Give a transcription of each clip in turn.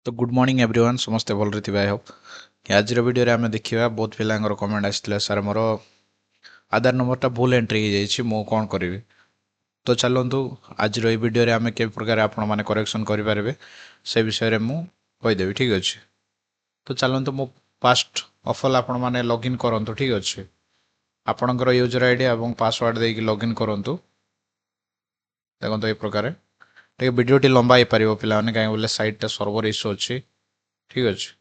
तो good morning everyone समस्ते भलरे थिबा आई होप आज वीडियो आम देखा बहुत पिलांगर कमेंट आसाला सर मोर आधार नंबरटा भूल एंट्री हो जाइए मु कौन करी। तो चलतु आज वीडियो आम के प्रकार आपण मैंने करेक्शन करेंगे से विषय में मुदेवी ठीक अच्छे। तो चलतु मो पास्ट अफल आपण मैंने लॉगिन करूँ ठीक अच्छे आपणकर यूजर आईडी और पासवर्ड देकी लॉगिन करूँ देखो ये प्रकार टे वीडियोटी लंबा हो पार पे कहीं बोले साइटा सर्वर इश्यू अच्छी ठीक अच्छे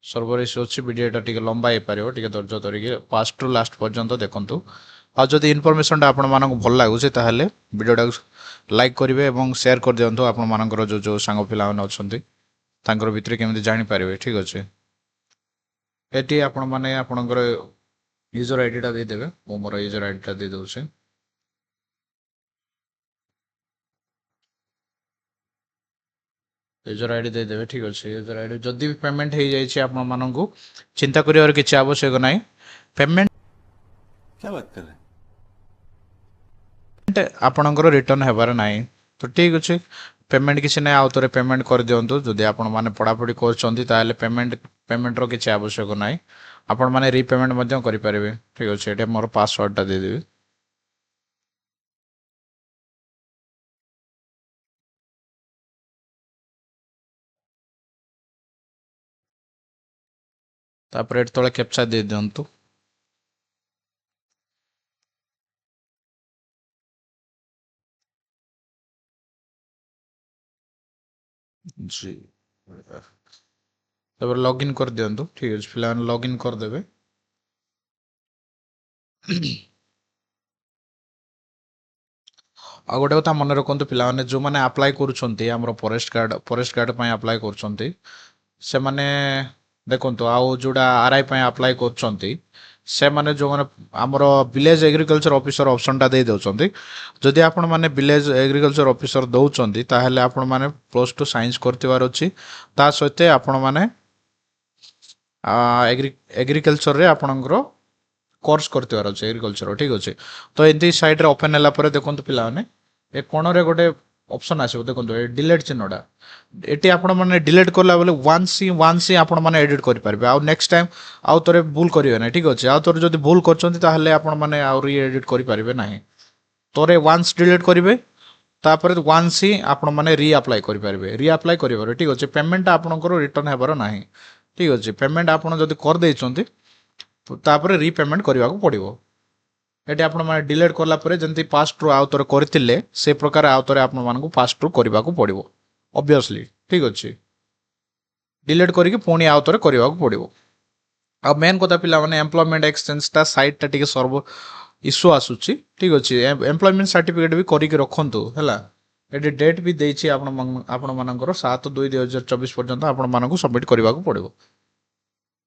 सर्वर इश्यू अच्छी वीडियोटा टे लंबा हो पार टे धैर्य धरिकी फास्ट रु लास्ट पर्यंत देखूँ आदि इनफर्मेशनटा आपण मानक भल लगुच वीडियोटा लाइक करेंगे और शेयर कर दिंतु आपर जो जो सांग पिला अच्छा भितर केमी जापर ठीक अच्छे। ये आपण मैंने आपणकर यूजर आईडीटा देदेवे मोर यूजर आईडीटा दे दूसरे यूजर आईडी देदेवे ठीक अच्छे। यूजर आईडी जदि भी पेमेंट हो जाए आपको चिंता कर किसी आवश्यक ना पेमेंट क्या बात कर रहे हैं आपणकर रिटर्न होबार ना तो ठीक अच्छे पेमेंट किसी ना आउ थे पेमेंट कर दिंतु जदि आपण मैंने पढ़ापढ़ी कर पेमेंटर किसी आवश्यक ना आपण मैंने रिपेमेंट करेंगे ठीक अच्छे। ये मोर पासवर्डटा देदेवी तापर तले कैप्चा दे दिंतु जी तापर लॉगिन कर दिंतु ठीक अच्छे फिलहाल लॉगिन करदे आ गोटे कथा मन रखु पे जो मैंने अप्लाई कर फॉरेस्ट गार्ड अप्लाई कर देखो आउ जोड़ा आरआई अप्लाई कर जो मैंने आमर विलेज एग्रीकल्चर ऑफिसर ऑप्शन टा दे दउछंती जदि आपण माने विलेज एग्रीकल्चर ऑफिसर दउछंती ताहेले आपण माने +2 साइंस करतिवार अछि ता सहित आपण माने एग्रीकल्चर रे आपणकर कोर्स करतिवार अछि एग्रीकल्चर ठीक अछि। तो एंती साइड रे ओपन हला परे देखंतु पिला माने ए कोण रे गोटे ऑप्शन आसे देखंतु ए डिलीट चिन्हटा एटी आपण माने डिलीट करला बेले 1C आपण माने एडिट करि परबे आ नेक्स्ट टाइम आउ तोरे भूल करिवे ना ठीक अछि। आ तोरे जदि भूल करचंती ताहले आपण माने आउ री एडिट करि परबे नाही तोरे वंस डिलीट करिवे तापर 1C आपण माने री अप्लाई करि परबे री अप्लाई करि परबे ठीक अछि। पेमेंट आपणकर रिटर्न हेबार नाही ठीक अछि। पेमेंट आपण जदि कर देइचंती तापर रीपेमेंट करने को पड़ो ये आप डिलीट कला जमी पास्ट रु आउ थे करते से प्रकार आउ थे आपको पास्ट रु करने को पड़ो ऑब्वियसली ठीक अच्छे डिलीट करके पुणी आउ थे करने को पड़ो। आ मेन कथा पिला माने एम्प्लॉयमेंट एक्सचेंज टा साइट टा टिके सर्व इश्यू आसुची ठीक अच्छे एम्प्लॉयमेंट सर्टिफिकेट भी करके रखु है ये डेट भी देछि आपण मानकर 7/2/2024 पर्यंत आपण मानक सबमिट करने को पड़ो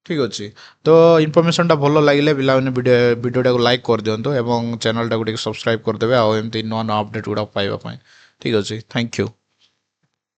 ठीक अच्छे। तो इनफॉरमेशन टा भल लगे पिला वीडियोटा को लाइक कर दिंतु और चैनल टाक सब्सक्राइब करदे आउ एमती नुआ नुआ अपडेट गुड़ा पाइबा ठीक अच्छे। Thank you.